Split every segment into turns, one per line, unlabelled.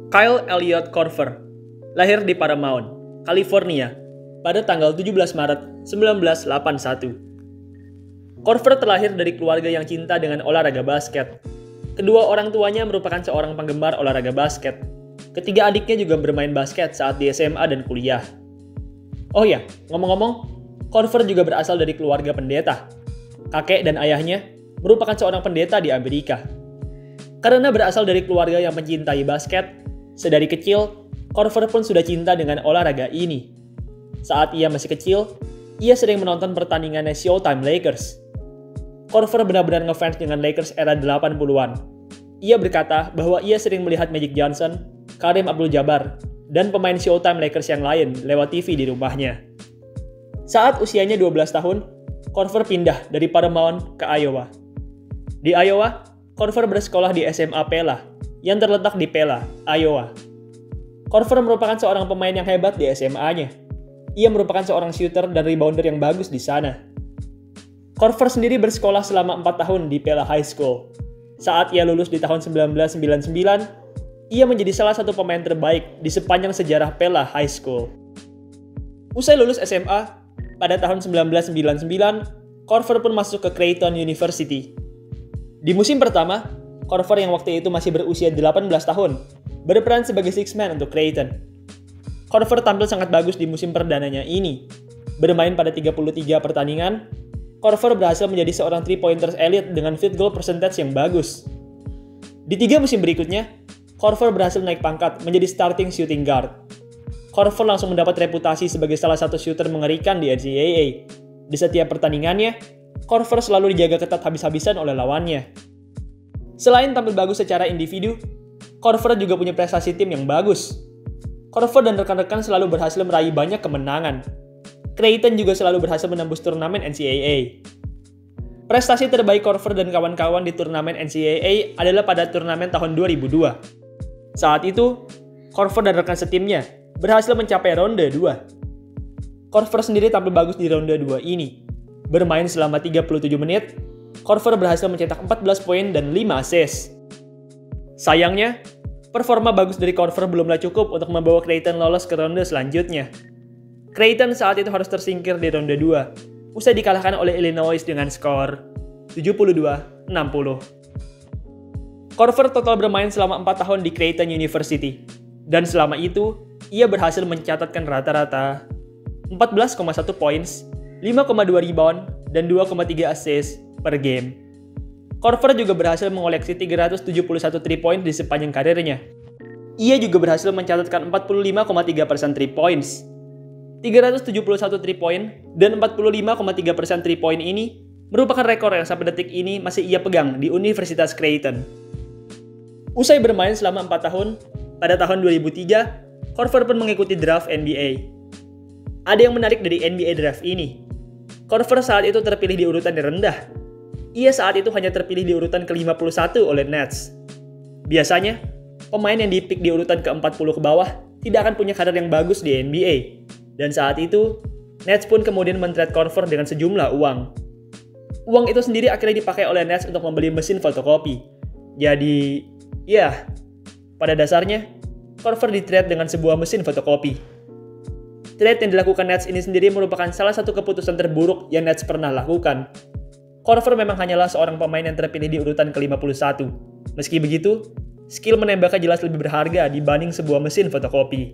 Kyle Elliott Korver lahir di Paramount, California pada tanggal 17 Maret 1981. Korver terlahir dari keluarga yang cinta dengan olahraga basket. Kedua orang tuanya merupakan seorang penggemar olahraga basket. Ketiga adiknya juga bermain basket saat di SMA dan kuliah. Oh ya, ngomong-ngomong, Korver juga berasal dari keluarga pendeta. Kakek dan ayahnya merupakan seorang pendeta di Amerika. Karena berasal dari keluarga yang mencintai basket, sedari kecil, Korver pun sudah cinta dengan olahraga ini. Saat ia masih kecil, ia sering menonton pertandingannya Showtime Lakers. Korver benar-benar ngefans dengan Lakers era 80-an. Ia berkata bahwa ia sering melihat Magic Johnson, Kareem Abdul-Jabbar, dan pemain Showtime Lakers yang lain lewat TV di rumahnya. Saat usianya 12 tahun, Korver pindah dari Paramount ke Iowa. Di Iowa, Korver bersekolah di SMA Pella, yang terletak di Pella, Iowa. Korver merupakan seorang pemain yang hebat di SMA-nya. Ia merupakan seorang shooter dan rebounder yang bagus di sana. Korver sendiri bersekolah selama 4 tahun di Pella High School. Saat ia lulus di tahun 1999, ia menjadi salah satu pemain terbaik di sepanjang sejarah Pella High School. Usai lulus SMA, pada tahun 1999, Korver pun masuk ke Creighton University. Di musim pertama, Korver yang waktu itu masih berusia 18 tahun, berperan sebagai six man untuk Creighton. Korver tampil sangat bagus di musim perdananya ini. Bermain pada 33 pertandingan, Korver berhasil menjadi seorang 3-pointers elite dengan field goal percentage yang bagus. Di 3 musim berikutnya, Korver berhasil naik pangkat menjadi starting shooting guard. Korver langsung mendapat reputasi sebagai salah satu shooter mengerikan di NCAA. Di setiap pertandingannya, Korver selalu dijaga ketat habis-habisan oleh lawannya. Selain tampil bagus secara individu, Korver juga punya prestasi tim yang bagus. Korver dan rekan-rekan selalu berhasil meraih banyak kemenangan. Creighton juga selalu berhasil menembus turnamen NCAA. Prestasi terbaik Korver dan kawan-kawan di turnamen NCAA adalah pada turnamen tahun 2002. Saat itu, Korver dan rekan setimnya berhasil mencapai ronde 2. Korver sendiri tampil bagus di ronde 2 ini. Bermain selama 37 menit, Korver berhasil mencetak 14 poin dan 5 assist. Sayangnya, performa bagus dari Korver belumlah cukup untuk membawa Creighton lolos ke ronde selanjutnya. Creighton saat itu harus tersingkir di ronde 2, usai dikalahkan oleh Illinois dengan skor 72-60. Korver total bermain selama 4 tahun di Creighton University, dan selama itu, ia berhasil mencatatkan rata-rata 14,1 points, 5,2 rebound, dan 2,3 assist per game. Korver juga berhasil mengoleksi 371 3-point di sepanjang karirnya. Ia juga berhasil mencatatkan 45,3% 3 points. 371 3-point dan 45,3% 3-point ini merupakan rekor yang sampai detik ini masih ia pegang di Universitas Creighton. Usai bermain selama 4 tahun, pada tahun 2003, Korver pun mengikuti draft NBA. Ada yang menarik dari NBA draft ini. Korver saat itu terpilih di urutan yang rendah. Ia saat itu hanya terpilih di urutan ke-51 oleh Nets. Biasanya, pemain yang dipik di urutan ke-40 ke bawah tidak akan punya karir yang bagus di NBA. Dan saat itu, Nets pun kemudian men-trade Korver dengan sejumlah uang. Uang itu sendiri akhirnya dipakai oleh Nets untuk membeli mesin fotokopi. Jadi, ya, pada dasarnya, Korver di-trade dengan sebuah mesin fotokopi. Trade yang dilakukan Nets ini sendiri merupakan salah satu keputusan terburuk yang Nets pernah lakukan. Korver memang hanyalah seorang pemain yang terpilih di urutan ke-51. Meski begitu, skill menembaknya jelas lebih berharga dibanding sebuah mesin fotokopi.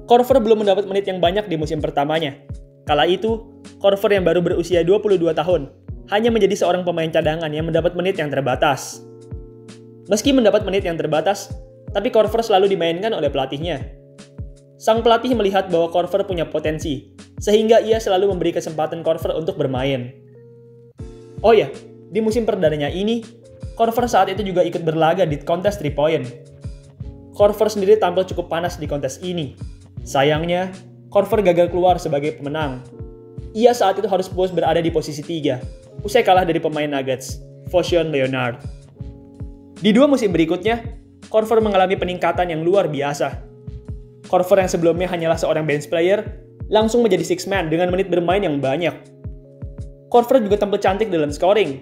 Korver belum mendapat menit yang banyak di musim pertamanya. Kala itu, Korver yang baru berusia 22 tahun hanya menjadi seorang pemain cadangan yang mendapat menit yang terbatas. Meski mendapat menit yang terbatas, tapi Korver selalu dimainkan oleh pelatihnya. Sang pelatih melihat bahwa Korver punya potensi, sehingga ia selalu memberi kesempatan Korver untuk bermain. Oh ya, di musim perdananya ini, Korver saat itu juga ikut berlaga di kontes 3-point. Korver sendiri tampil cukup panas di kontes ini. Sayangnya, Korver gagal keluar sebagai pemenang. Ia saat itu harus puas berada di posisi 3, usai kalah dari pemain Nuggets, Voshon Leonard. Di 2 musim berikutnya, Korver mengalami peningkatan yang luar biasa. Korver yang sebelumnya hanyalah seorang bench player, langsung menjadi six man dengan menit bermain yang banyak. Korver juga tampil cantik dalam scoring.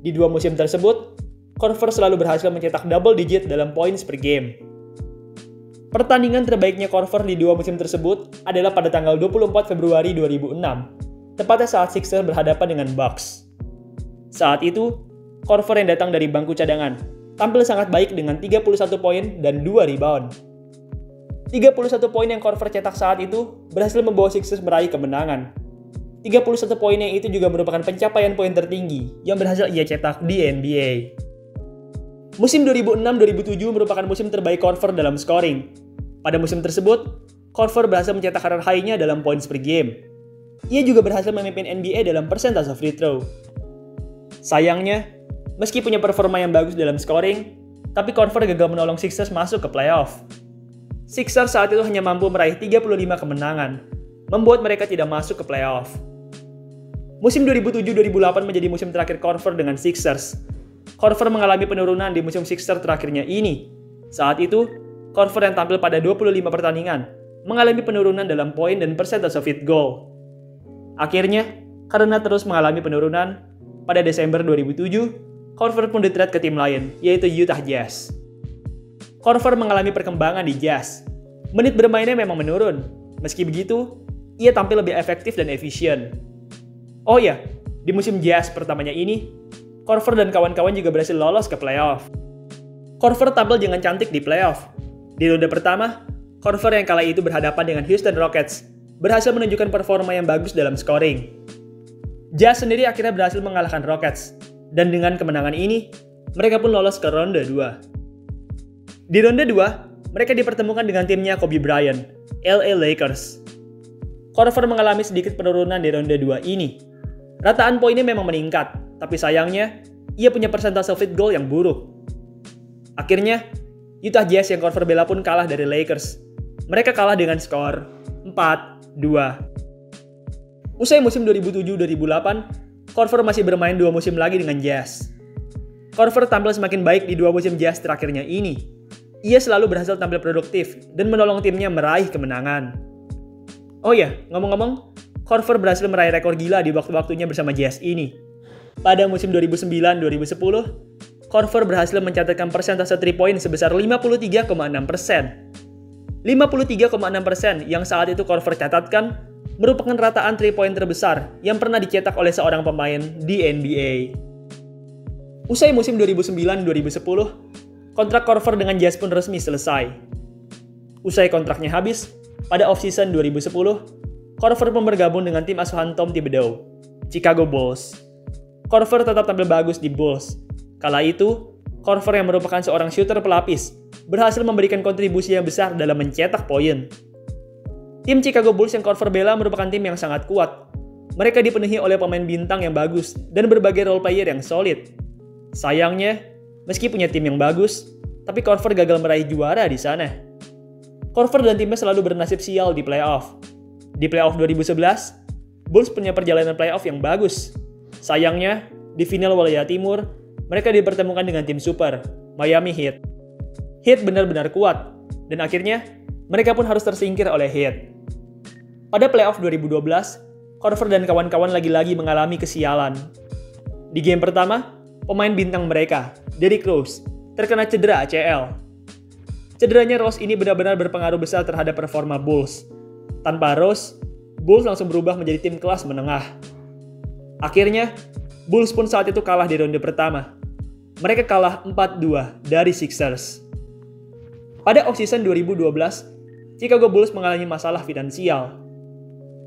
Di 2 musim tersebut, Korver selalu berhasil mencetak double digit dalam points per game. Pertandingan terbaiknya Korver di dua musim tersebut adalah pada tanggal 24 Februari 2006, tepatnya saat Sixers berhadapan dengan Bucks. Saat itu, Korver yang datang dari bangku cadangan tampil sangat baik dengan 31 poin dan 2 rebound. 31 poin yang Korver cetak saat itu berhasil membawa Sixers meraih kemenangan. 31 poinnya itu juga merupakan pencapaian poin tertinggi yang berhasil ia cetak di NBA. Musim 2006-2007 merupakan musim terbaik Korver dalam scoring. Pada musim tersebut, Korver berhasil mencetak career high-nya dalam points per game. Ia juga berhasil memimpin NBA dalam persentase free throw. Sayangnya, meski punya performa yang bagus dalam scoring, tapi Korver gagal menolong Sixers masuk ke playoff. Sixers saat itu hanya mampu meraih 35 kemenangan, membuat mereka tidak masuk ke playoff. Musim 2007-2008 menjadi musim terakhir Korver dengan Sixers. Korver mengalami penurunan di musim Sixers terakhirnya ini. Saat itu, Korver yang tampil pada 25 pertandingan mengalami penurunan dalam poin dan persentase field goal. Akhirnya, karena terus mengalami penurunan, pada Desember 2007, Korver pun di-trade ke tim lain, yaitu Utah Jazz. Korver mengalami perkembangan di Jazz. Menit bermainnya memang menurun. Meski begitu, ia tampil lebih efektif dan efisien. Oh ya, di musim Jazz pertamanya ini, Korver dan kawan-kawan juga berhasil lolos ke playoff. Korver tampil dengan cantik di playoff. Di ronde pertama, Korver yang kala itu berhadapan dengan Houston Rockets berhasil menunjukkan performa yang bagus dalam scoring. Jazz sendiri akhirnya berhasil mengalahkan Rockets, dan dengan kemenangan ini, mereka pun lolos ke ronde 2. Di ronde 2, mereka dipertemukan dengan timnya Kobe Bryant, LA Lakers. Korver mengalami sedikit penurunan di ronde 2 ini. Rataan poinnya memang meningkat, tapi sayangnya, ia punya persentase field goal yang buruk. Akhirnya, Utah Jazz yang Korver bela pun kalah dari Lakers. Mereka kalah dengan skor 4-2. Usai musim 2007-2008, Korver masih bermain 2 musim lagi dengan Jazz. Korver tampil semakin baik di 2 musim Jazz terakhirnya ini. Ia selalu berhasil tampil produktif dan menolong timnya meraih kemenangan. Oh ya, ngomong-ngomong, Korver berhasil meraih rekor gila di waktu-waktunya bersama Jazz ini. Pada musim 2009-2010, Korver berhasil mencatatkan persentase 3 point sebesar 53,6%. 53,6% yang saat itu Korver catatkan merupakan rataan 3 point terbesar yang pernah dicetak oleh seorang pemain di NBA. Usai musim 2009-2010, kontrak Korver dengan Jazz pun resmi selesai. Usai kontraknya habis, pada off-season 2010, Korver pun bergabung dengan tim asuhan Tom Thibodeau, Chicago Bulls. Korver tetap tampil bagus di Bulls. Kala itu, Korver yang merupakan seorang shooter pelapis, berhasil memberikan kontribusi yang besar dalam mencetak poin. Tim Chicago Bulls yang Korver bela merupakan tim yang sangat kuat. Mereka dipenuhi oleh pemain bintang yang bagus dan berbagai role player yang solid. Sayangnya, meski punya tim yang bagus, tapi Korver gagal meraih juara di sana. Korver dan timnya selalu bernasib sial di playoff. Di playoff 2011, Bulls punya perjalanan playoff yang bagus. Sayangnya, di final Wilayah Timur, mereka dipertemukan dengan tim super, Miami Heat. Heat benar-benar kuat, dan akhirnya mereka pun harus tersingkir oleh Heat. Pada playoff 2012, Korver dan kawan-kawan lagi-lagi mengalami kesialan. Di game pertama, pemain bintang mereka, Derrick Rose, terkena cedera ACL. Cederanya Rose ini benar-benar berpengaruh besar terhadap performa Bulls. Tanpa Rose, Bulls langsung berubah menjadi tim kelas menengah. Akhirnya, Bulls pun saat itu kalah di ronde pertama. Mereka kalah 4-2 dari Sixers. Pada off-season 2012, Chicago Bulls mengalami masalah finansial.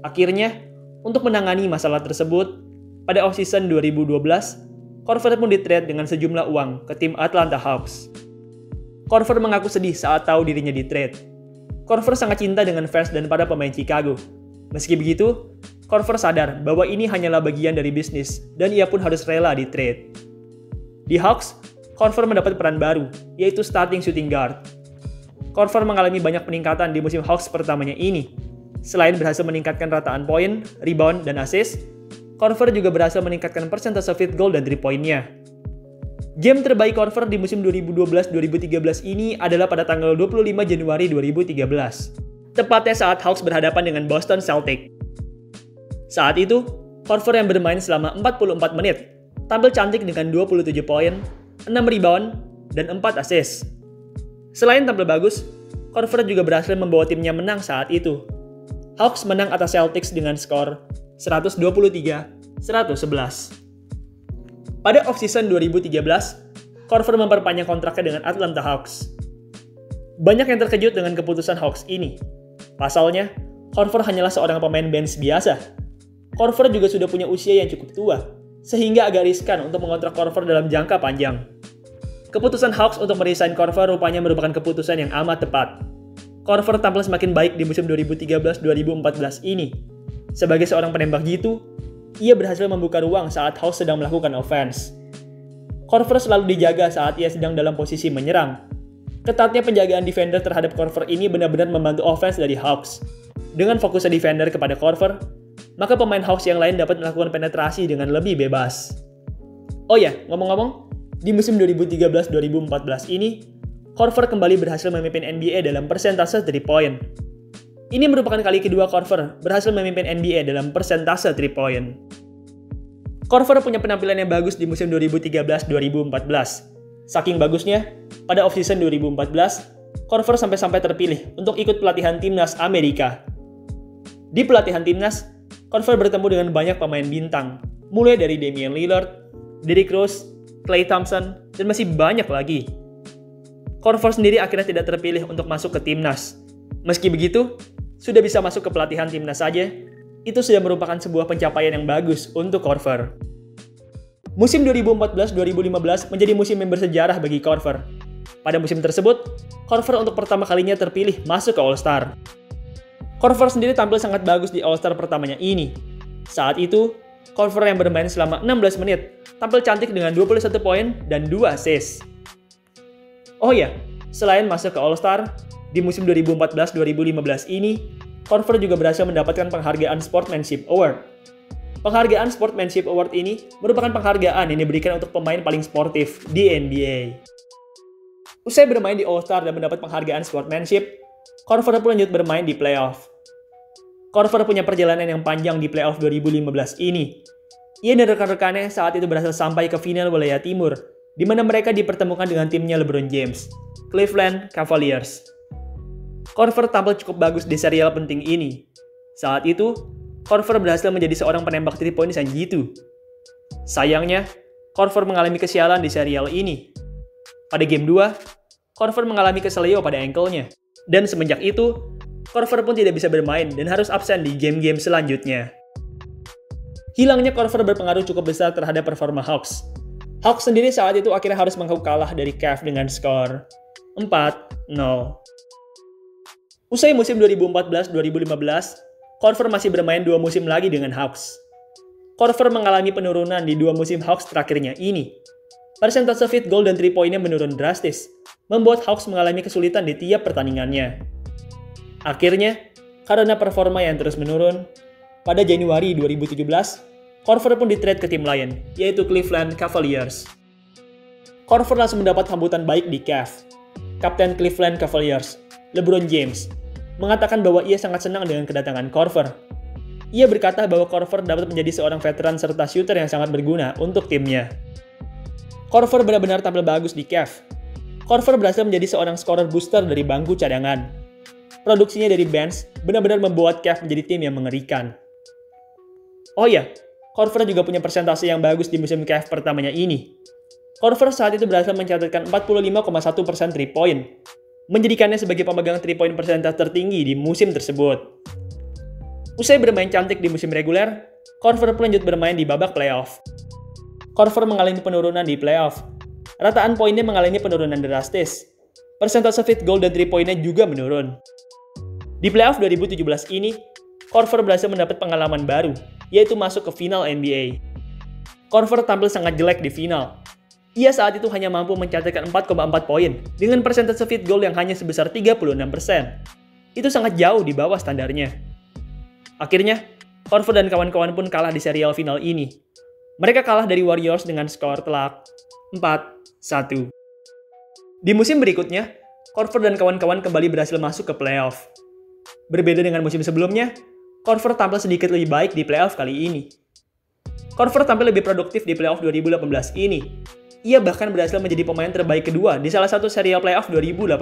Akhirnya, untuk menangani masalah tersebut, pada off-season 2012, Korver pun di-trade dengan sejumlah uang ke tim Atlanta Hawks. Korver mengaku sedih saat tahu dirinya di-trade. Korver sangat cinta dengan fans dan para pemain Chicago. Meski begitu, Korver sadar bahwa ini hanyalah bagian dari bisnis dan ia pun harus rela di-trade. Di Hawks, Korver mendapat peran baru, yaitu starting shooting guard. Korver mengalami banyak peningkatan di musim Hawks pertamanya ini. Selain berhasil meningkatkan rataan poin, rebound, dan assist, Korver juga berhasil meningkatkan persentase field goal dan 3-poinnya. Game terbaik Korver di musim 2012-2013 ini adalah pada tanggal 25 Januari 2013. Tepatnya saat Hawks berhadapan dengan Boston Celtics. Saat itu, Korver yang bermain selama 44 menit, tampil cantik dengan 27 poin, 6 rebound, dan 4 assist. Selain tampil bagus, Korver juga berhasil membawa timnya menang saat itu. Hawks menang atas Celtics dengan skor 123-111. Pada off-season 2013, Korver memperpanjang kontraknya dengan Atlanta Hawks. Banyak yang terkejut dengan keputusan Hawks ini. Pasalnya, Korver hanyalah seorang pemain bench biasa. Korver juga sudah punya usia yang cukup tua, sehingga agak riskan untuk mengontrak Korver dalam jangka panjang. Keputusan Hawks untuk meresign Korver rupanya merupakan keputusan yang amat tepat. Korver tampil semakin baik di musim 2013-2014 ini. Sebagai seorang penembak jitu, ia berhasil membuka ruang saat Hawks sedang melakukan offense. Korver selalu dijaga saat ia sedang dalam posisi menyerang. Ketatnya penjagaan defender terhadap Korver ini benar-benar membantu offense dari Hawks. Dengan fokusnya defender kepada Korver, maka pemain Hawks yang lain dapat melakukan penetrasi dengan lebih bebas. Oh ya, ngomong-ngomong, di musim 2013-2014 ini, Korver kembali berhasil memimpin NBA dalam persentase 3-point. Ini merupakan kali kedua Korver berhasil memimpin NBA dalam persentase 3-point. Korver punya penampilan yang bagus di musim 2013-2014. Saking bagusnya, pada off-season 2014, Korver sampai-sampai terpilih untuk ikut pelatihan timnas Amerika. Di pelatihan timnas, Korver bertemu dengan banyak pemain bintang, mulai dari Damian Lillard, Derrick Rose, Klay Thompson, dan masih banyak lagi. Korver sendiri akhirnya tidak terpilih untuk masuk ke timnas. Meski begitu, sudah bisa masuk ke pelatihan timnas saja, itu sudah merupakan sebuah pencapaian yang bagus untuk Korver. Musim 2014-2015 menjadi musim yang bersejarah bagi Korver. Pada musim tersebut, Korver untuk pertama kalinya terpilih masuk ke All-Star. Korver sendiri tampil sangat bagus di All-Star pertamanya ini. Saat itu, Korver yang bermain selama 16 menit tampil cantik dengan 21 poin dan 2 assist. Oh ya, selain masuk ke All-Star, di musim 2014-2015 ini, Korver juga berhasil mendapatkan penghargaan Sportsmanship Award. Penghargaan Sportsmanship Award ini merupakan penghargaan yang diberikan untuk pemain paling sportif di NBA. Usai bermain di All-Star dan mendapat penghargaan Sportsmanship, Korver pun lanjut bermain di playoff. Korver punya perjalanan yang panjang di playoff 2015 ini. Ia dan rekan-rekannya saat itu berhasil sampai ke final wilayah timur, di mana mereka dipertemukan dengan timnya LeBron James, Cleveland Cavaliers. Korver tampil cukup bagus di serial penting ini. Saat itu, Korver berhasil menjadi seorang penembak 3-point sang jitu. Sayangnya, Korver mengalami kesialan di serial ini. Pada game 2, Korver mengalami keseleo pada ankle-nya. Dan semenjak itu, Korver pun tidak bisa bermain dan harus absen di game-game selanjutnya. Hilangnya Korver berpengaruh cukup besar terhadap performa Hawks. Hawks sendiri saat itu akhirnya harus mengaku kalah dari Cavs dengan skor 4-0. Usai musim 2014-2015, Korver masih bermain 2 musim lagi dengan Hawks. Korver mengalami penurunan di 2 musim Hawks terakhirnya ini. Persentase field goal dan 3-pointnya menurun drastis, membuat Hawks mengalami kesulitan di tiap pertandingannya. Akhirnya, karena performa yang terus menurun, pada Januari 2017, Korver pun di-trade ke tim lain, yaitu Cleveland Cavaliers. Korver langsung mendapat sambutan baik di Cavs. Kapten Cleveland Cavaliers, LeBron James, mengatakan bahwa ia sangat senang dengan kedatangan Korver. Ia berkata bahwa Korver dapat menjadi seorang veteran serta shooter yang sangat berguna untuk timnya. Korver benar-benar tampil bagus di Cavs. Korver berhasil menjadi seorang scorer booster dari bangku cadangan. Produksinya dari bench benar-benar membuat Cavs menjadi tim yang mengerikan. Oh ya, Korver juga punya persentase yang bagus di musim Cavs pertamanya ini. Korver saat itu berhasil mencatatkan 45,1% 3-point, menjadikannya sebagai pemegang 3-point persentase tertinggi di musim tersebut. Usai bermain cantik di musim reguler, Korver pun lanjut bermain di babak playoff. Korver mengalami penurunan di playoff. Rataan poinnya mengalami penurunan drastis. Persentase field goal dan 3-pointnya juga menurun. Di playoff 2017 ini, Korver berhasil mendapat pengalaman baru, yaitu masuk ke final NBA. Korver tampil sangat jelek di final. Ia saat itu hanya mampu mencatatkan 4,4 poin dengan persentase field goal yang hanya sebesar 36%. Itu sangat jauh di bawah standarnya. Akhirnya, Korver dan kawan-kawan pun kalah di serial final ini. Mereka kalah dari Warriors dengan skor telak 4-1. Di musim berikutnya, Korver dan kawan-kawan kembali berhasil masuk ke playoff. Berbeda dengan musim sebelumnya, Korver tampil sedikit lebih baik di playoff kali ini. Korver tampil lebih produktif di playoff 2018 ini. Ia bahkan berhasil menjadi pemain terbaik kedua di salah satu serial playoff 2018.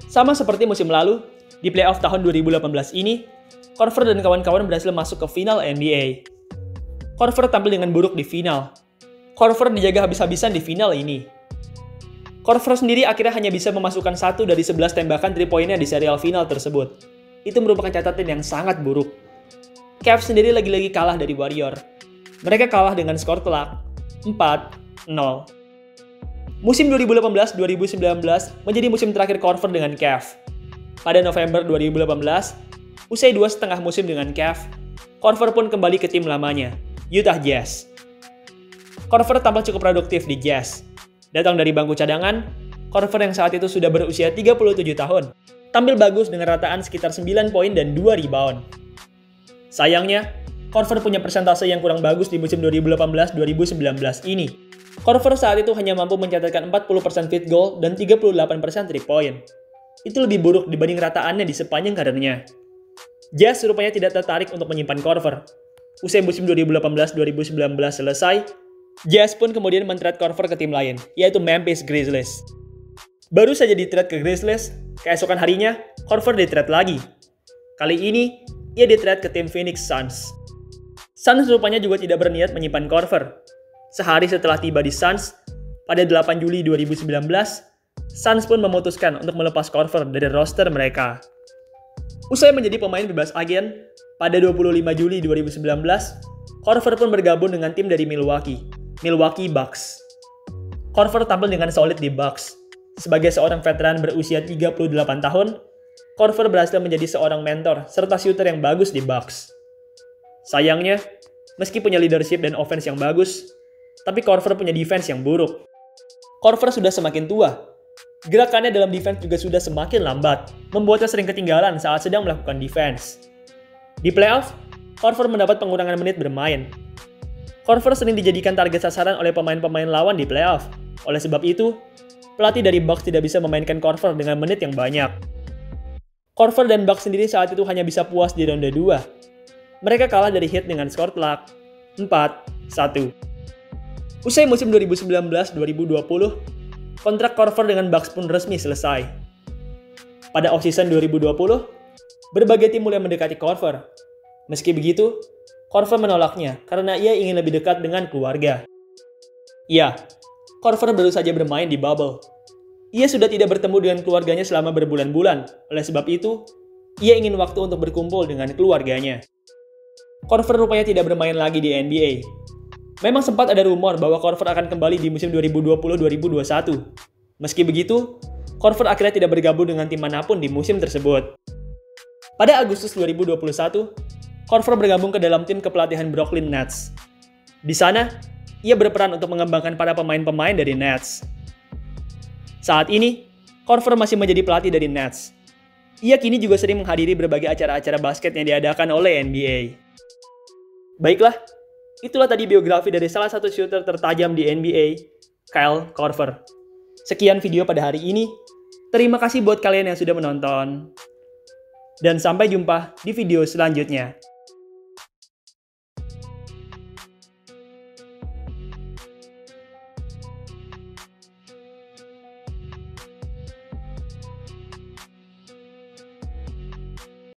Sama seperti musim lalu, di playoff tahun 2018 ini, Korver dan kawan-kawan berhasil masuk ke final NBA. Korver tampil dengan buruk di final. Korver dijaga habis-habisan di final ini. Korver sendiri akhirnya hanya bisa memasukkan 1 dari 11 tembakan 3-poinnya di serial final tersebut. Itu merupakan catatan yang sangat buruk. Cavs sendiri lagi-lagi kalah dari Warrior. Mereka kalah dengan skor telak 4-0. Musim 2018-2019 menjadi musim terakhir Korver dengan Cavs. Pada November 2018, usai 2,5 musim dengan Cavs, Korver pun kembali ke tim lamanya, Utah Jazz. Korver tampil cukup produktif di Jazz. Datang dari bangku cadangan, Korver yang saat itu sudah berusia 37 tahun, tampil bagus dengan rataan sekitar 9 poin dan 2 rebound. Sayangnya, Korver punya persentase yang kurang bagus di musim 2018-2019 ini. Korver saat itu hanya mampu mencatatkan 40% field goal dan 38% 3-point. Itu lebih buruk dibanding rataannya di sepanjang karirnya. Jazz rupanya tidak tertarik untuk menyimpan Korver. Usai musim 2018-2019 selesai, Jazz pun kemudian men-trade Korver ke tim lain, yaitu Memphis Grizzlies. Baru saja di-trade ke Grizzlies, keesokan harinya, Korver di-trade lagi. Kali ini, ia di-trade ke tim Phoenix Suns. Suns rupanya juga tidak berniat menyimpan Korver. Sehari setelah tiba di Suns, pada 8 Juli 2019, Suns pun memutuskan untuk melepas Korver dari roster mereka. Usai menjadi pemain bebas agen, pada 25 Juli 2019, Korver pun bergabung dengan tim dari Milwaukee Bucks. Korver tampil dengan solid di Bucks. Sebagai seorang veteran berusia 38 tahun, Korver berhasil menjadi seorang mentor serta shooter yang bagus di Bucks. Sayangnya, meski punya leadership dan offense yang bagus, tapi Korver punya defense yang buruk. Korver sudah semakin tua. Gerakannya dalam defense juga sudah semakin lambat, membuatnya sering ketinggalan saat sedang melakukan defense. Di playoff, Korver mendapat pengurangan menit bermain. Korver sering dijadikan target sasaran oleh pemain-pemain lawan di playoff. Oleh sebab itu, pelatih dari Bucks tidak bisa memainkan Korver dengan menit yang banyak. Korver dan Bucks sendiri saat itu hanya bisa puas di ronde 2. Mereka kalah dari Heat dengan skor telak 4-1. Usai musim 2019-2020, kontrak Korver dengan Bucks pun resmi selesai. Pada offseason 2020, berbagai tim mulai mendekati Korver. Meski begitu, Korver menolaknya karena ia ingin lebih dekat dengan keluarga. Ya, Korver baru saja bermain di bubble. Ia sudah tidak bertemu dengan keluarganya selama berbulan-bulan. Oleh sebab itu, ia ingin waktu untuk berkumpul dengan keluarganya. Korver rupanya tidak bermain lagi di NBA. Memang sempat ada rumor bahwa Korver akan kembali di musim 2020-2021. Meski begitu, Korver akhirnya tidak bergabung dengan tim manapun di musim tersebut. Pada Agustus 2021, Korver bergabung ke dalam tim kepelatihan Brooklyn Nets. Di sana, ia berperan untuk mengembangkan para pemain-pemain dari Nets. Saat ini, Korver masih menjadi pelatih dari Nets. Ia kini juga sering menghadiri berbagai acara-acara basket yang diadakan oleh NBA. Baiklah, itulah tadi biografi dari salah satu shooter tertajam di NBA, Kyle Korver. Sekian video pada hari ini. Terima kasih buat kalian yang sudah menonton. Dan sampai jumpa di video selanjutnya.